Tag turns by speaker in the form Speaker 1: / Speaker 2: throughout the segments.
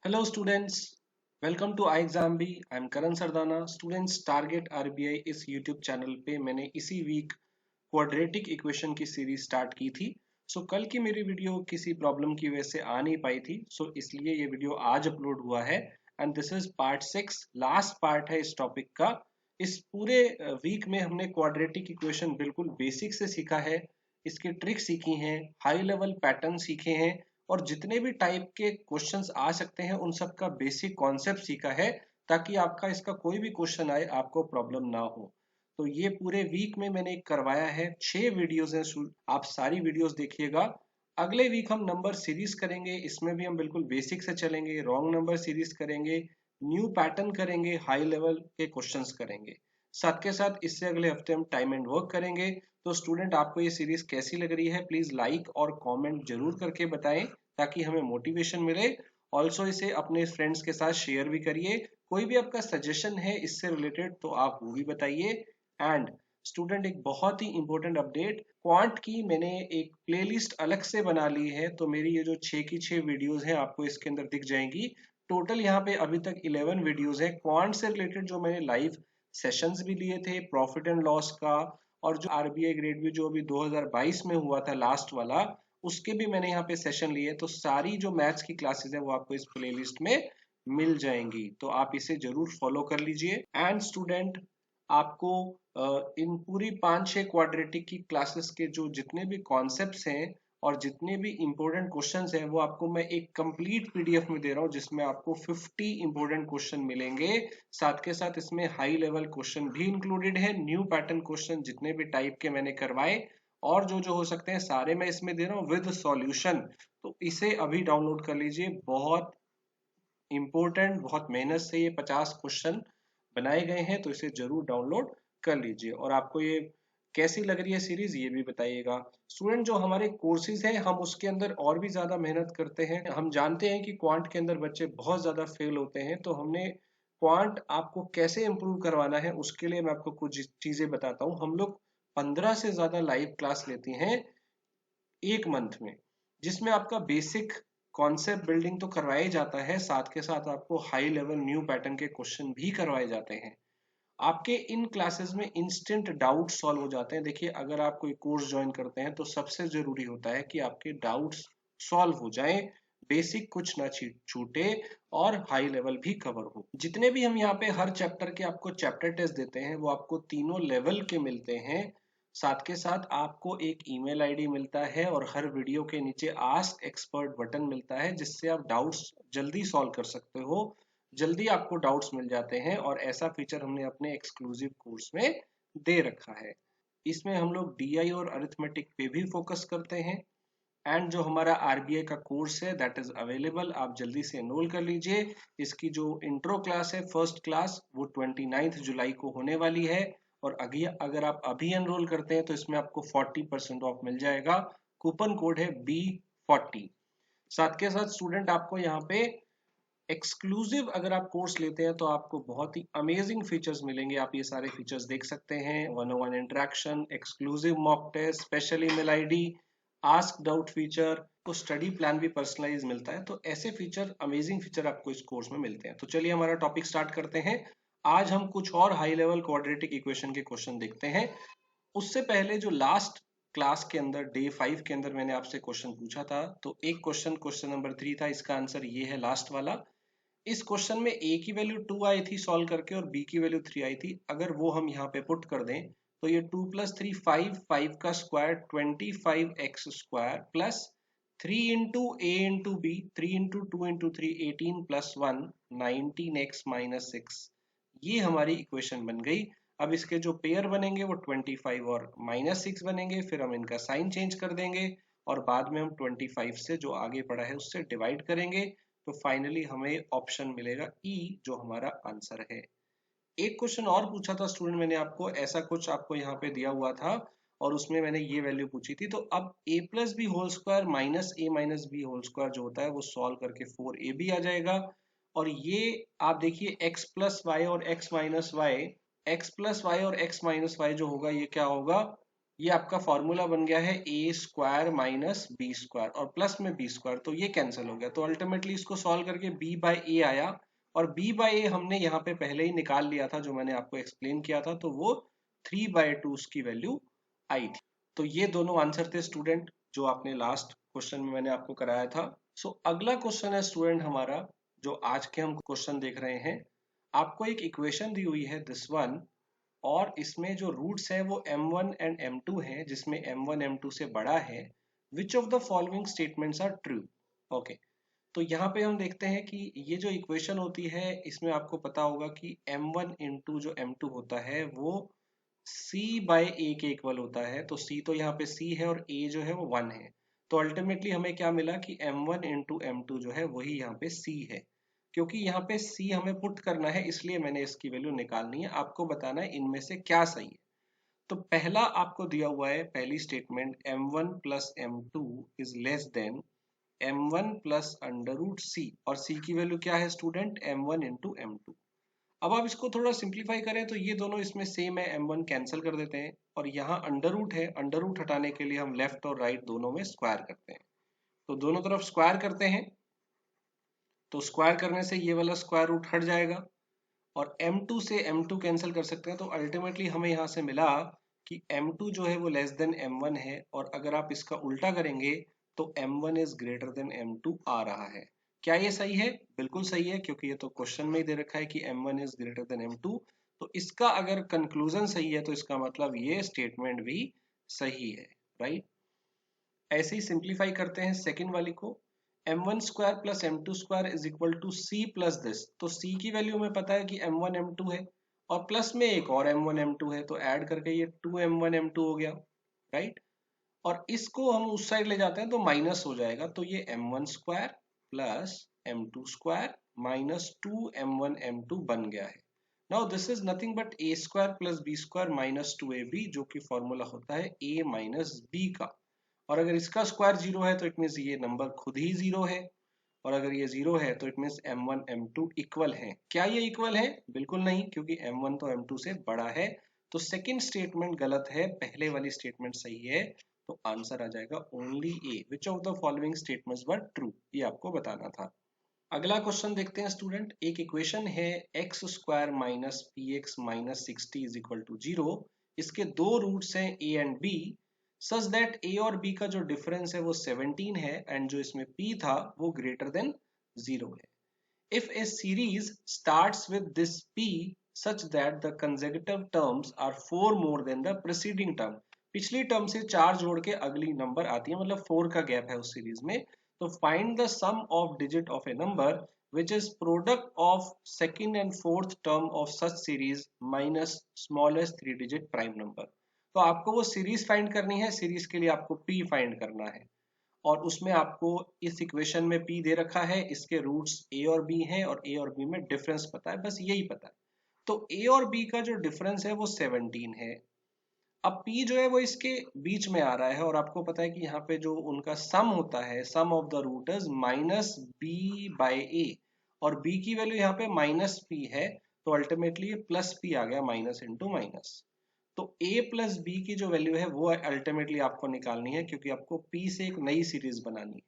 Speaker 1: Hello students, welcome to iExamB. I'm Karan Sardana. Students Target RBI इस YouTube channel पे मैंने इसी week quadratic equation की series start की थी। कल की मेरी वीडियो किसी प्रॉब्लम की वजह से आ नहीं पाई थी, इसलिए ये वीडियो आज अपलोड हुआ है and this is part 6, last part है इस टॉपिक का। इस पूरे वीक में हमने क्वाड्रेटिक इक्वेशन बिल्कुल बेसिक से सीखा है, इसकी ट्रिक सीखी हैं, हाई लेवल पैटर्न सीखे हैं और जितने भी टाइप के क्वेश्चंस आ सकते हैं उन सब का बेसिक कॉन्सेप्ट सीखा है, ताकि आपका इसका कोई भी क्वेश्चन आए आपको प्रॉब्लम ना हो। तो ये पूरे वीक में मैंने करवाया है, 6 वीडियोस हैं, आप सारी वीडियोस देखिएगा। अगले वीक हम नंबर सीरीज करेंगे, इसमें भी हम बिल्कुल बेसिक से चलेंगे, रॉन्ग नंबर सीरीज करेंगे, न्यू पैटर्न करेंगे, हाई लेवल के क्वेश्चंस करेंगे। साथ के साथ इससे अगले हफ्ते हम टाइम एंड वर्क करेंगे। तो स्टूडेंट, आपको ये सीरीज कैसी लग रही है प्लीज लाइक और कमेंट जरूर करके बताएं, ताकि हमें मोटिवेशन मिले। ऑल्सो इसे अपने फ्रेंड्स के साथ शेयर भी करिए। कोई भी आपका सजेशन है इससे रिलेटेड तो आप वो भी बताइए। एंड स्टूडेंट, एक बहुत ही इंपॉर्टेंट अपडेट, क्वांट की मैंने एक प्लेलिस्ट अलग से बना ली है। तो मेरी ये जो 6 की 6 वीडियोस हैं आपको इसके अंदर दिख जाएंगी। टोटल यहाँ पे अभी तक 11 वीडियोस हैं क्वांट से रिलेटेड, जो मैंने लाइव सेशंस भी लिए थे प्रॉफिट एंड लॉस का, और जो आरबीआई ग्रेड भी जो अभी 2022 में हुआ था लास्ट वाला, उसके भी मैंने यहाँ पे सेशन लिए। तो सारी जो मैथ्स की क्लासेस है वो आपको इस प्लेलिस्ट में मिल जाएंगी, तो आप इसे जरूर फॉलो कर लीजिए। एंड स्टूडेंट, आपको इन पूरी 5-6 क्वाड्रेटिक की क्लासेस के जो जितने भी कॉन्सेप्ट्स हैं और जितने भी इंपॉर्टेंट क्वेश्चंस हैं वो आपको मैं एक कंप्लीट पीडीएफ में दे रहा हूँ, जिसमें आपको 50 इंपॉर्टेंट क्वेश्चन मिलेंगे। साथ के साथ इसमें हाई लेवल क्वेश्चन भी इंक्लूडेड है, न्यू पैटर्न क्वेश्चन जितने भी टाइप के मैंने करवाए और जो जो हो सकते हैं सारे मैं इसमें दे रहा हूँ विद सॉल्यूशन। तो इसे अभी डाउनलोड कर लीजिए। बहुत इंपॉर्टेंट, बहुत मेहनत से ये 50 क्वेश्चन बनाए गए हैं, तो इसे जरूर डाउनलोड कर लीजिए। और आपको ये कैसी लग रही है सीरीज ये भी बताइएगा। स्टूडेंट, जो हमारे कोर्सेज हैं हम उसके अंदर और भी ज्यादा मेहनत करते हैं। हम जानते हैं कि क्वांट के अंदर बच्चे बहुत ज्यादा फेल होते हैं, तो हमने क्वांट आपको कैसे इम्प्रूव करवाना है उसके लिए मैं आपको कुछ चीजें बताता हूँ। हम लोग 15 से ज्यादा लाइव क्लास लेते हैं एक मंथ में, जिसमें आपका बेसिक कॉन्सेप्ट बिल्डिंग तो करवाया ही जाता है, साथ के साथ आपको हाई लेवल न्यू पैटर्न के क्वेश्चन भी करवाए जाते हैं। आपके इन क्लासेस में इंस्टेंट डाउट सॉल्व हो जाते हैं। देखिए, अगर आप कोई कोर्स ज्वाइन करते हैं तो सबसे जरूरी होता है कि आपके डाउट्स सॉल्व हो जाएं, बेसिक कुछ ना छूटे और हाई लेवल भी कवर हो। जितने भी हम यहाँ पे हर चैप्टर के आपको चैप्टर टेस्ट देते हैं वो आपको तीनों लेवल के मिलते हैं। साथ के साथ आपको एक ईमेल आईडी मिलता है और हर वीडियो के नीचे आस्क एक्सपर्ट बटन मिलता है, जिससे आप डाउट्स जल्दी सॉल्व कर सकते हो, जल्दी आपको डाउट्स मिल जाते हैं। और ऐसा फीचर हमने अपने एक्सक्लूसिव कोर्स में दे रखा है। इसमें हम लोग डीआई और अरिथमेटिक पे भी फोकस करते हैं। एंड जो हमारा आरबीआई का कोर्स है दैट इज अवेलेबल, आप जल्दी से एनरोल कर लीजिए। इसकी जो इंट्रो क्लास है फर्स्ट क्लास वो 29 जुलाई को होने वाली है। और अगर आप अभी एनरोल करते हैं तो इसमें आपको 40% ऑफ मिल जाएगा। कूपन कोड है B40। साथ के साथ स्टूडेंट, आपको यहाँ पे एक्सक्लूसिव अगर आप कोर्स लेते हैं तो आपको बहुत ही अमेजिंग फीचर्स मिलेंगे। आप ये सारे फीचर्स देख सकते हैं, 101 interaction, exclusive mock test, special email ID, ask doubt feature, तो स्टडी प्लान भी पर्सनलाइज मिलता है। तो ऐसे फीचर, अमेजिंग फीचर आपको इस कोर्स में मिलते हैं। तो चलिए हमारा टॉपिक स्टार्ट करते हैं। आज हम कुछ और हाई लेवल क्वाड्रेटिक इक्वेशन के क्वेश्चन देखते हैं। उससे पहले जो लास्ट क्लास के अंदर डे 5 के अंदर मैंने आपसे क्वेश्चन पूछा था, तो एक क्वेश्चन नंबर 3 था, इसका आंसर ये है लास्ट वाला। इस क्वेश्चन में a की वैल्यू 2 आई थी सॉल्व करके और b की वैल्यू 3 आई थी। अगर वो हम यहाँ पे पुट कर दें तो ये 2 + 3 5 का square 25x² plus 3 into a into b, 3 into 2 into 3 18 plus 1 19x - 6, ये हमारी इक्वेशन बन गई। अब इसके जो पेयर बनेंगे वो 25 और -6 बनेंगे, फिर हम इनका साइन चेंज कर देंगे और बाद में हम 25 से जो आगे पड़ा है उससे डिवाइड करेंगे। तो फाइनली हमें ऑप्शन मिलेगा ई, जो हमारा आंसर है। एक क्वेश्चन और पूछा था स्टूडेंट मैंने आपको, ऐसा कुछ आपको यहाँ पे दिया हुआ था और उसमें मैंने ये वैल्यू पूछी थी। तो अब a + b whole square minus a minus b whole square जो होता है वो सॉल्व करके 4ab आ जाएगा। और ये आप देखिए x + y और x - y, x + y और x - y जो होगा ये क्या होगा, ये आपका फॉर्मूला बन गया है ए स्क्वायर माइनस बी स्क्वायर और प्लस में बी स्क्वायर, तो ये कैंसिल हो गया। तो अल्टीमेटली इसको सॉल्व करके बी बाई ए आया और बी बाई ए हमने यहाँ पे पहले ही निकाल लिया था, जो मैंने आपको एक्सप्लेन किया था, तो वो 3/2 उसकी वैल्यू आई थी। तो ये दोनों आंसर थे स्टूडेंट, जो आपने लास्ट क्वेश्चन में मैंने आपको कराया था। सो अगला क्वेश्चन है स्टूडेंट हमारा, जो आज के हम क्वेश्चन देख रहे हैं। आपको एक इक्वेशन दी हुई है दिस वन, और इसमें जो रूट्स है वो m1 एंड m2 है, जिसमें m1 m2 से बड़ा है। Which of the following statements are true? Okay, तो यहाँ पे हम देखते हैं कि ये जो इक्वेशन होती है, इसमें आपको पता होगा कि m1 इंटू जो m2 होता है वो c बाय a के इक्वल होता है। तो c तो यहाँ पे c है और a जो है वो 1 है। तो अल्टीमेटली हमें क्या मिला कि m1 इंटू m2 जो है वही यहाँ पे c है। क्योंकि यहाँ पे c हमें पुट करना है, इसलिए मैंने इसकी वैल्यू निकालनी है। आपको बताना है इनमें से क्या सही है। तो पहला आपको दिया हुआ है, पहली statement m1 plus m2 is less than m1 plus under root C, और c की वैल्यू क्या है स्टूडेंट? m1 into m2। अब आप इसको थोड़ा सिंप्लीफाई करें तो ये दोनों इसमें सेम है, m1 कैंसिल कर देते हैं, और यहाँ अंडर रूट है, अंडर रूट हटाने के लिए हम लेफ्ट और राइट दोनों में स्क्वायर करते हैं। तो दोनों तरफ स्क्वायर करते हैं, तो स्क्वायर करने से ये वाला स्क्वायर रूट हट जाएगा, और m2 से m2 कैंसिल कर सकते हैं। तो अल्टीमेटली हमें यहाँ से मिला कि m2 जो है वो लेस देन m1 है, और अगर आप इसका उल्टा करेंगे तो m1 is greater than m2 आ रहा है। क्या ये सही है? बिल्कुल सही है, क्योंकि ये तो क्वेश्चन में ही दे रखा है कि m1 is greater than m2। तो इसका अगर कंक्लूजन सही है तो इसका मतलब ये स्टेटमेंट भी सही है, राइट। ऐसे ही सिंप्लीफाई करते हैं सेकंड वाली को। m1 square plus m2 square is equal to c plus this. तो c की वैल्यू हमें पता है कि m1 m2 है, और प्लस में एक और m1 m2 है, तो ऐड करके ये 2m1 m2 हो गया, राइट। और इसको हम उस साइड ले जाते हैं तो माइनस हो जाएगा, तो ये m1 square plus m2 square minus 2m1 m2 बन गया है। Now this is nothing but a square plus b square minus 2ab, जो कि फॉर्मूला होता है a माइनस b का। और अगर इसका स्क्वायर जीरो है तो इट मीन्स ये नंबर खुद ही जीरो है, और अगर ये जीरो है तो it means m1 m2 equal है। क्या ये इक्वल है? बिल्कुल नहीं, क्योंकि m1 तो m2 से बड़ा है। तो सेकंड स्टेटमेंट गलत है, पहले वाली स्टेटमेंट सही है। तो आंसर आ जाएगा only A. Which of the following statements were true, ये आपको बताना था। अगला क्वेश्चन देखते हैं स्टूडेंट। एक इक्वेशन है x square minus p x minus 60 is equal to 0। इसके दो रूट्स हैं a and b, such that a और b का जो डिफरेंस है वो 17 है, एंड जो इसमें p था वो ग्रेटर देन 0 है। If a series starts with this p such that the consecutive terms are 4 more than the preceding term, पिछली टर्म से 4 जोड़ के अगली नंबर आती है, मतलब 4 का गैप है उस सीरीज में। तो find the sum of digit of a number which is product of second and fourth term of such series minus smallest 3 digit prime number। तो आपको वो सीरीज फाइंड करनी है, सीरीज के लिए आपको p फाइंड करना है, और उसमें आपको इस इक्वेशन में p दे रखा है, इसके रूट्स a और b हैं, और a और b में डिफरेंस पता है, बस यही पता है। तो a और b का जो डिफरेंस है वो 17 है। अब p जो है वो इसके बीच में आ रहा है, और आपको पता है कि यहाँ पे जो उनका सम होता है, sum of the roots minus b by a, और b की वैल्यू यहाँ पे माइनस p है, तो अल्टीमेटली प्लस p आ गया, माइनस इंटू माइनस। तो a प्लस बी की जो वैल्यू है वो अल्टीमेटली आपको निकालनी है, क्योंकि आपको p से एक नई सीरीज बनानी है।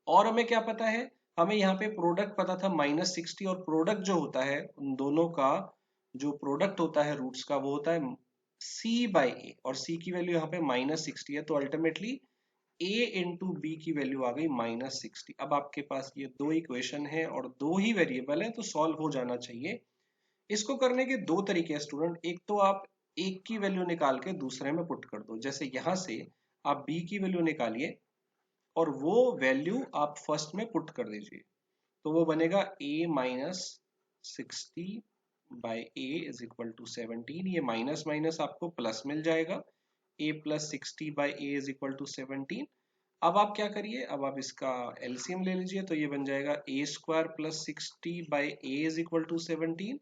Speaker 1: और हमें क्या पता है? हमें यहाँ पे प्रोडक्ट पता था -60, और प्रोडक्ट जो होता है उन दोनों का, जो प्रोडक्ट होता है रूट्स का, वो होता है c बाई ए, और c की वैल्यू यहाँ पे -60 है, तो अल्टीमेटली a इंटू बी की वैल्यू आ गई -60। अब आपके पास ये दो इक्वेशन है और दो ही वेरिएबल है, तो सॉल्व हो जाना चाहिए। इसको करने के दो तरीके हैं स्टूडेंट। एक तो आप एक की वैल्यू निकाल के दूसरे में पुट कर दो, जैसे यहां से आप b की वैल्यू निकालिए और वो वैल्यू आप फर्स्ट में पुट कर दीजिए, तो वो बनेगा a minus 60 by a is equal to 17। ये माइनस माइनस आपको प्लस मिल जाएगा, a plus 60 by a is equal to 17। अब आप क्या करिए, अब आप इसका एलसीएम ले लीजिए, तो ये बन जाएगा a square plus 60 by a is equal to 17।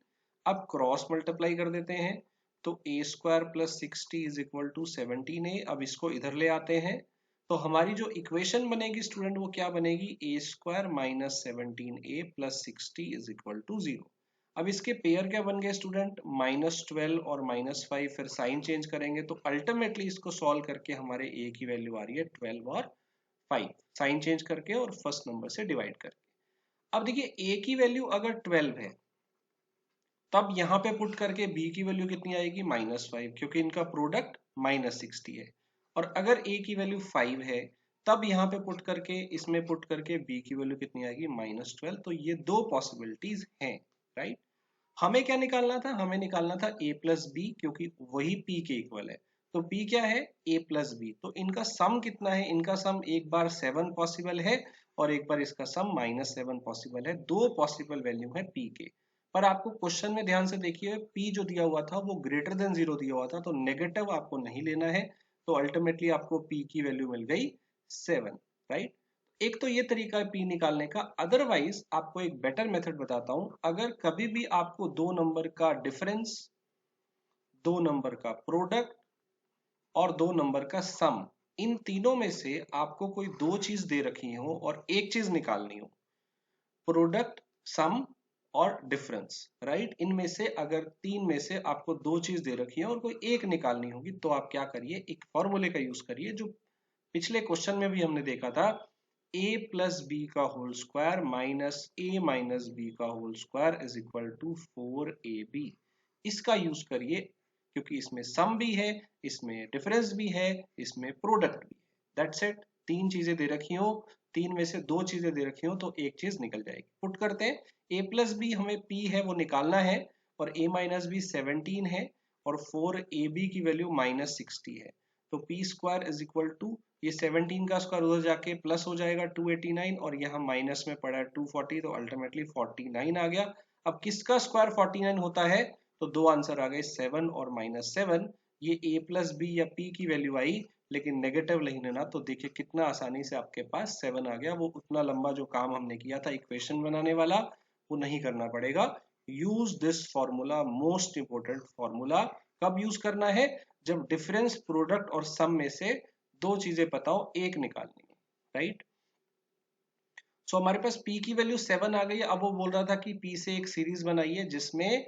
Speaker 1: अब क्रॉस मल्टीप्लाई कर देते हैं, तो a square plus 60 is equal to 17a। अब इसको इधर ले आते हैं, तो हमारी जो इक्वेशन बनेगी स्टूडेंट वो क्या बनेगी? a square minus 17a plus 60 is equal to 0। अब इसके पेयर क्या बन गए स्टूडेंट, -12 और -5, फिर साइन चेंज करेंगे तो अल्टीमेटली इसको सॉल्व करके हमारे ए की वैल्यू आ रही है 12 और 5, साइन चेंज करके और फर्स्ट नंबर से डिवाइड करके। अब देखिए ए की वैल्यू अगर 12 है तब यहाँ पे पुट करके बी की वैल्यू कितनी आएगी, -5, क्योंकि इनका प्रोडक्ट -60 है। और अगर ए की वैल्यू 5 है तब यहाँ पे पुट करके इसमें पुट करके बी की वैल्यू कितनी आएगी, -12। तो ये दो पॉसिबिलिटीज हैं, राइट। हमें क्या निकालना था, हमें निकालना था a प्लस बी, क्योंकि वही p के इक्वल है। तो p क्या है, a प्लस बी। तो इनका सम कितना है, इनका सम एक बार 7 पॉसिबल है और एक बार इसका सम -7 पॉसिबल है। दो पॉसिबल वैल्यू है p के। पर आपको क्वेश्चन में ध्यान से देखिए, p जो दिया हुआ था वो ग्रेटर देन 0 दिया हुआ था, तो नेगेटिव आपको नहीं लेना है। तो अल्टीमेटली आपको p की वैल्यू मिल गई 7, राइट। एक तो ये तरीका है p निकालने का। अदरवाइज आपको एक बेटर मेथड बताता हूं। अगर कभी भी आपको दो नंबर का डिफरेंस, दो नंबर का प्रोडक्ट और दो नंबर का सम, इन तीनों में से आपको कोई दो चीज दे रखी हो और एक चीज निकालनी हो, प्रोडक्ट, सम और डिफरेंस, राइट। इनमें से अगर तीन में से आपको दो चीज दे रखी है और कोई एक निकालनी होगी, तो आप क्या करिए, एक फॉर्मूले का यूज करिए जो पिछले क्वेश्चन में भी हमने देखा था, a प्लस बी का whole square minus a minus b का whole square is equal to 4ab। इसका यूज करिए, क्योंकि इसमें सम भी है, इसमें डिफरेंस भी है, इसमें प्रोडक्ट भी है। That's it. तीन चीजें दे रखी हो, तीन में से दो चीजें दे रखी हो तो एक चीज निकल जाएगी। पुट करते हैं, a प्लस बी हमें p है वो निकालना है, और a माइनस बी 17 है, और 4ab की वैल्यू -60 है। तो p square is equal to, ये 17 का स्क्वायर उधर जाके प्लस हो जाएगा 289, और यहाँ माइनस में पड़ा है 240, तो अल्टीमेटली 49 आ गया। अब किसका स्क्वायर 49 होता है, तो दो आंसर आ गए, 7 और -7। ये a प्लस बी या p की वैल्यू आई, लेकिन नेगेटिव नहीं लेना। तो देखिए कितना आसानी से आपके पास 7 आ गया। वो उतना लंबा जो काम हमने किया था इक्वेशन बनाने वाला, वो नहीं करना पड़ेगा। Use this formula, most important formula. कब यूज करना है, जब डिफरेंस, प्रोडक्ट और सम में से दो चीजें पता हो, एक निकालनी है, राइट। सो हमारे पास p की वैल्यू 7 आ गई। अब वो बोल रहा था कि p से एक सीरीज बनाइए जिसमें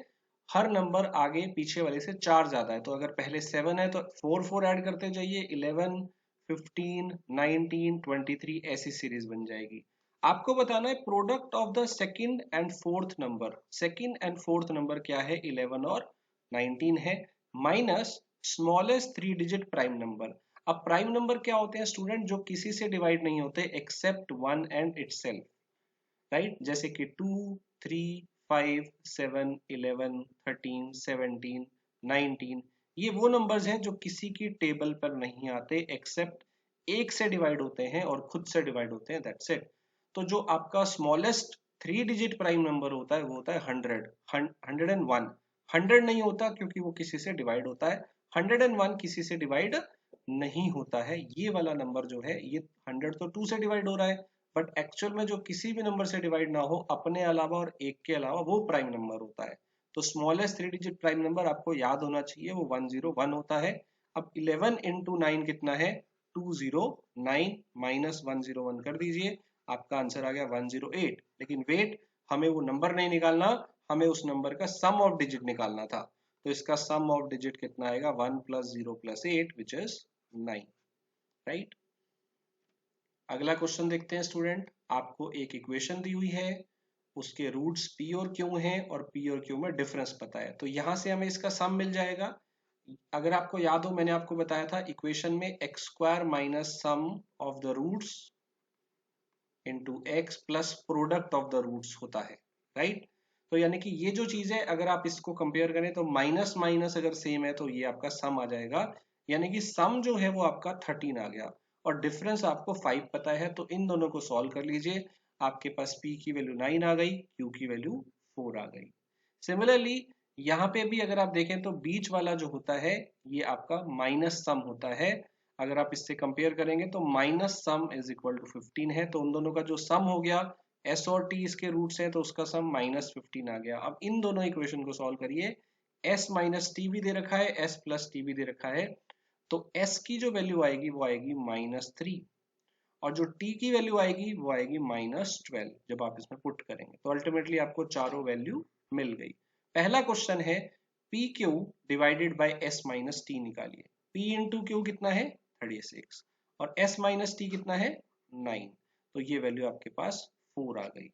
Speaker 1: हर नंबर आगे पीछे वाले से 4 ज्यादा है। तो अगर पहले 7 है तो 4 4 ऐड करते जाइए, 11 15 19 23, ऐसी सीरीज बन जाएगी। आपको बताना है product of the second and fourth number. Second and fourth number क्या है, 11 और 19 है, minus smallest 3 digit prime number. अब प्राइम नंबर क्या होते हैं स्टूडेंट, जो किसी से डिवाइड नहीं होते एक्सेप्ट 1 एंड इटसेल्फ, राइट। जैसे कि 2 3 5 7 11 13 17 19, ये वो नंबर्स हैं जो किसी की टेबल पर नहीं आते एक्सेप्ट एक से डिवाइड होते हैं और खुद से डिवाइड होते हैं, दैट्स इट। तो जो आपका स्मॉलेस्ट 3 डिजिट प्राइम नंबर होता है वो होता है 100, 101। 100 नहीं होता क्योंकि वो किसी से डिवाइड होता है, 101 किसी से डिवाइड नहीं होता है। ये वाला नंबर जो है, ये 100 तो 2 से डिवाइड हो रहा है, बट एक्चुअल में जो किसी भी नंबर से डिवाइड ना हो अपने अलावा और एक के अलावा, वो प्राइम नंबर होता है। तो स्मॉलेस्ट 3 डिजिट प्राइम नंबर आपको याद होना चाहिए, वो 101 होता है। अब 11 इंटू 9 कितना है, 209, माइनस 101 कर दीजिए, आपका आंसर आ गया 108। लेकिन वेट, हमें वो नंबर नहीं निकालना, हमें उस नंबर का सम ऑफ डिजिट निकालना था। तो इसका सम ऑफ डिजिट कितना आएगा, 1 + 0 + 8 विच इज 9, राइट। अगला क्वेश्चन देखते हैं स्टूडेंट। आपको एक इक्वेशन दी हुई है, उसके रूट्स p और q हैं और p और q में डिफरेंस पता है, तो यहां से हमें इसका सम मिल जाएगा। अगर आपको याद हो, मैंने आपको बताया था इक्वेशन में x² minus sum of the roots into x plus product of the roots होता है, राइट। तो यानी कि ये जो चीज है, अगर आप इसको कंपेयर करें तो माइनस माइनस अगर सेम है तो ये आपका सम आ जाएगा। यानी कि सम जो है वो आपका 13 आ गया, और डिफरेंस आपको 5 पता है। तो इन दोनों को सॉल्व कर लीजिए, आपके पास p की वैल्यू 9 आ गई, q की वैल्यू 4 आ गई। सिमिलरली यहाँ पे भी अगर आप देखें तो बीच वाला जो होता है ये आपका माइनस सम होता है। अगर आप इससे कंपेयर करेंगे तो minus sum is equal to 15 है, तो उन दोनों का जो सम हो गया, s और t इसके रूट्स हैं तो उसका सम -15 आ गया। अब इन दोनों इक्वेशन को सॉल्व करिए, s माइनस टी भी दे रखा है, s प्लस टी भी दे रखा है, तो s की जो वैल्यू आएगी वो आएगी -3, और जो t की वैल्यू आएगी वो आएगी -12 जब आप इसमें पुट करेंगे। तो अल्टीमेटली आपको चारों वैल्यू मिल गई। पहला क्वेश्चन है P Q divided by S minus T निकालिए। पी इंटू क्यू कितना है 36 और एस माइनस टी कितना है 9, तो ये वैल्यू आपके पास 4 आ गई।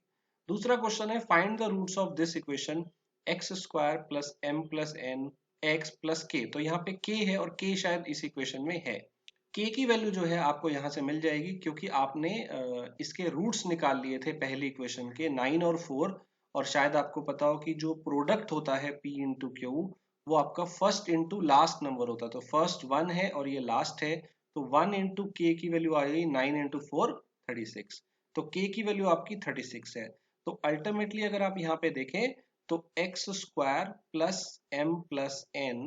Speaker 1: दूसरा क्वेश्चन है find the roots of this equation x square plus m plus n x plus k. तो यहाँ पे के है और के शायद इस इक्वेशन में है। के की वैल्यू जो है आपको यहाँ से मिल जाएगी क्योंकि आपने इसके रूट्स निकाल लिए थे पहली इक्वेशन के 9 और 4, और शायद आपको पता हो कि जो प्रोडक्ट होता है P इंटू क्यू वो आपका फर्स्ट इंटू लास्ट नंबर होता है। तो फर्स्ट 1 है और ये लास्ट है, तो 1 इंटू के की वैल्यू आ गई 9 इंटू 4 36, तो के की वैल्यू आपकी 36 है। तो अल्टीमेटली अगर आप यहाँ पे देखें तो x square plus m plus n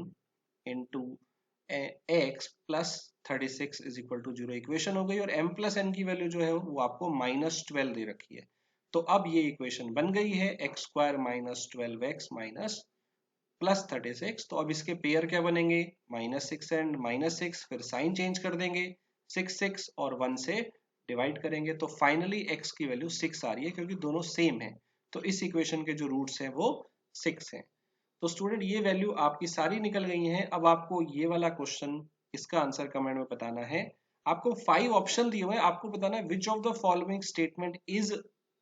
Speaker 1: into x plus 36 is equal to 0 equation हो गई, और m प्लस एन की वैल्यू जो है वो आपको -12 दे रखी है। तो अब ये इक्वेशन बन गई है x square minus 12x minus plus 36। तो अब इसके पेयर क्या बनेंगे -6 एंड -6, फिर साइन चेंज कर देंगे 6 और 1 से डिवाइड करेंगे, तो फाइनली x की वैल्यू 6 आ रही है क्योंकि दोनों सेम है। तो इस इक्वेशन के जो रूट्स हैं वो 6 हैं। तो स्टूडेंट ये वैल्यू आपकी सारी निकल गई हैं। अब आपको ये वाला क्वेश्चन इसका आंसर कमेंट में बताना है। आपको 5 ऑप्शन दिए हुए हैं, आपको बताना है which of the following statement is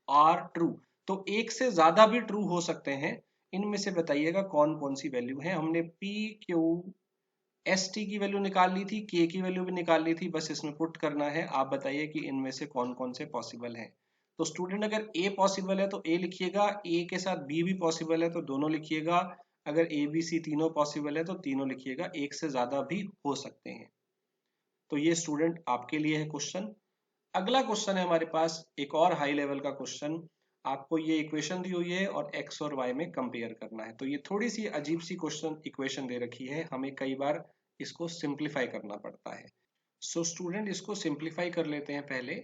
Speaker 1: are true. तो एक से ज्यादा भी ट्रू हो सकते हैं, इनमें से बताइएगा कौन कौन सी वैल्यू है। हमने पी क्यू एस टी की वैल्यू निकाल ली थी, के की वैल्यू भी निकाल ली थी, बस इसमें पुट करना है। आप बताइए कि इनमें से कौन कौन से पॉसिबल हैं। तो स्टूडेंट अगर ए पॉसिबल है तो ए लिखिएगा, ए के साथ बी भी पॉसिबल है तो दोनों लिखिएगा, अगर ए बी सी तीनों पॉसिबल है तो तीनों लिखिएगा, एक से ज्यादा भी हो सकते हैं। तो ये स्टूडेंट आपके लिए है क्वेश्चन। अगला क्वेश्चन है हमारे पास एक और हाई लेवल का क्वेश्चन। आपको ये इक्वेशन दी हुई है और एक्स और वाई में कंपेयर करना है। तो ये थोड़ी सी अजीब सी क्वेश्चन इक्वेशन दे रखी है, हमें कई बार इसको सिंप्लीफाई करना पड़ता है। सो स्टूडेंट इसको सिंप्लीफाई कर लेते हैं। पहले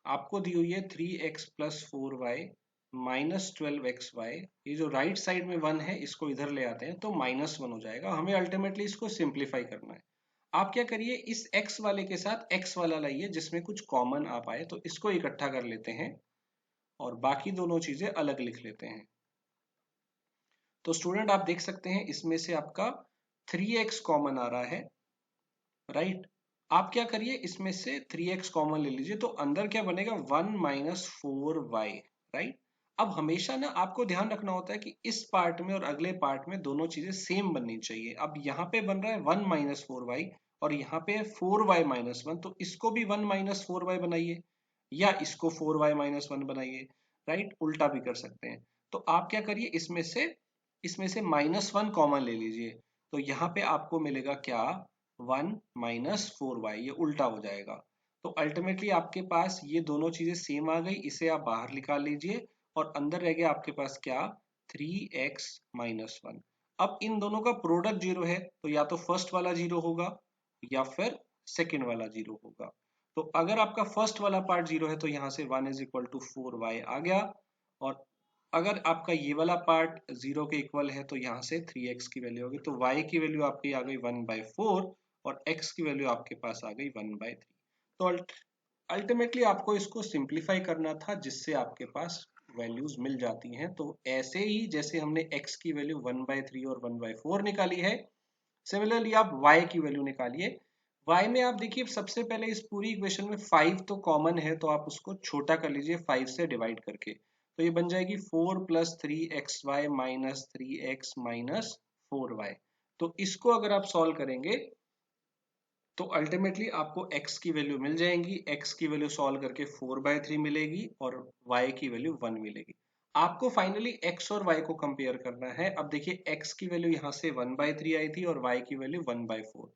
Speaker 1: आपको दी हुई है 3x plus 4y minus 12xy। ये जो राइट साइड में 1 है इसको इधर ले आते हैं तो -1 हो जाएगा। हमें अल्टीमेटली इसको सिंप्लीफाई करना है। आप क्या करिए, इस x वाले के साथ x वाला लाइए जिसमें कुछ कॉमन आ पाए, तो इसको इकट्ठा कर लेते हैं और बाकी दोनों चीजें अलग लिख लेते हैं। तो स्टूडेंट आप देख सकते हैं इसमें से आपका 3x कॉमन आ रहा है, राइट। आप क्या करिए इसमें से 3x कॉमन ले लीजिए, तो अंदर क्या बनेगा 1 माइनस 4y, राइट। अब हमेशा ना आपको ध्यान रखना होता है कि इस पार्ट में और अगले पार्ट में दोनों चीजें सेम बननी चाहिए। अब यहाँ पे बन रहा है 1 माइनस 4y और यहाँ पे 4y माइनस 1, तो इसको भी 1 माइनस 4y बनाइए या इसको 4y माइनस 1 बनाइए, राइट। उल्टा भी कर सकते हैं। तो आप क्या करिए इसमें से -1 कॉमन ले लीजिए, तो यहाँ पे आपको मिलेगा क्या 1 माइनस 4y, ये उल्टा हो जाएगा। तो अल्टीमेटली आपके पास ये दोनों चीजें सेम आ गई, इसे आप बाहर निकाल लीजिए और अंदर रह गया आपके पास क्या 3x माइनस 1। अब इन दोनों का प्रोडक्ट 0 है, तो या तो फर्स्ट वाला 0 होगा या फिर सेकेंड वाला 0 होगा। तो अगर आपका फर्स्ट वाला पार्ट 0 है तो यहाँ से 1 इज इक्वल टू 4y आ गया, और अगर आपका ये वाला पार्ट 0 के इक्वल है तो यहाँ से 3x की वैल्यू होगी, तो y की वैल्यू आपकी आ गई 1/4 और x की वैल्यू आपके पास आ गई 1/3। तो अल्टीमेटली आपको इसको सिंप्लीफाई करना था जिससे आपके पास वैल्यूज मिल जाती हैं। तो ऐसे ही जैसे हमने x की वैल्यू 1/3 और 1/4 निकाली है, सिमिलरली आप y की वैल्यू निकालिए। y में आप देखिए सबसे पहले इस पूरी इक्वेशन में 5 तो कॉमन है, तो आप उसको छोटा कर लीजिए 5 से डिवाइड करके, तो ये बन जाएगी 4 plus 3xy minus 3x minus 4y। तो इसको अगर आप सॉल्व करेंगे तो अल्टीमेटली आपको x की वैल्यू मिल जाएंगी। x की वैल्यू सॉल्व करके 4/3 मिलेगी और y की वैल्यू 1 मिलेगी। आपको फाइनली x और y को कंपेयर करना है। अब देखिए x की वैल्यू यहाँ से 1/3 आई थी और y की वैल्यू 1/4,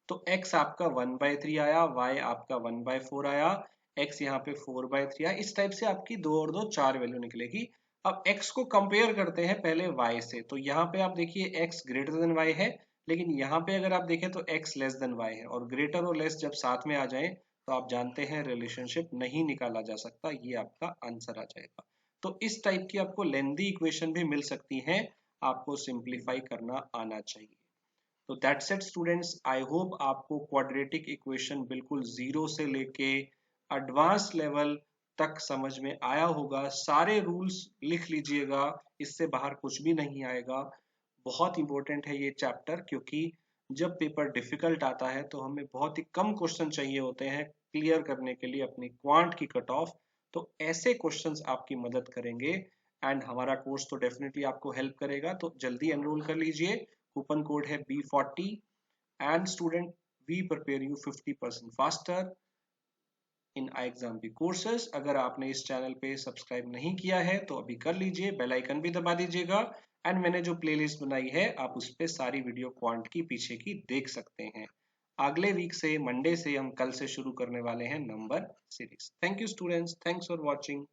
Speaker 1: तो x आपका 1/3 आया, y आपका 1/4 आया, x यहाँ पे 4/3 आया। इस टाइप से आपकी 2 और 2 4 वैल्यू निकलेगी। अब x को कंपेयर करते हैं पहले y से, तो यहाँ पे आप देखिए x ग्रेटर देन y है, लेकिन यहाँ पे अगर आप देखें तो x लेस देन y है, और ग्रेटर और लेस जब साथ में आ जाए तो आप जानते हैं रिलेशनशिप नहीं निकाला जा सकता, ये आपका आंसर आ जाएगा। तो इस टाइप की आपको लेंथी इक्वेशन भी मिल सकती हैं, आपको सिंप्लीफाई करना आना चाहिए। तो that's it students, I hope आपको क्वाड्रेटिक इक्वेशन बिल्कुल जीरो से लेके एडवांस लेवल तक समझ में आया होगा। सारे रूल्स लिख लीजिएगा, इससे बाहर कुछ भी नहीं आएगा। बहुत इंपॉर्टेंट है ये चैप्टर, क्योंकि जब पेपर डिफिकल्ट आता है तो हमें बहुत ही कम क्वेश्चन चाहिए होते हैं क्लियर करने के लिए अपनी क्वांट की कट ऑफ। तो ऐसे क्वेश्चंस आपकी मदद करेंगे एंड हमारा कोर्स तो डेफिनेटली आपको हेल्प करेगा। तो जल्दी एनरोल कर लीजिए। कूपन कोड है B40 and student we prepare you 50% faster in iExamB courses. अगर आपने इस चैनल पे सब्सक्राइब नहीं किया है तो अभी कर लीजिए, बेल आइकन भी दबा दीजिएगा एंड मैंने जो प्लेलिस्ट बनाई है आप उस पे सारी वीडियो क्वांट की पीछे की देख सकते हैं। अगले वीक से मंडे से हम कल से शुरू करने वाले हैं number series. Thank you students, thanks for watching.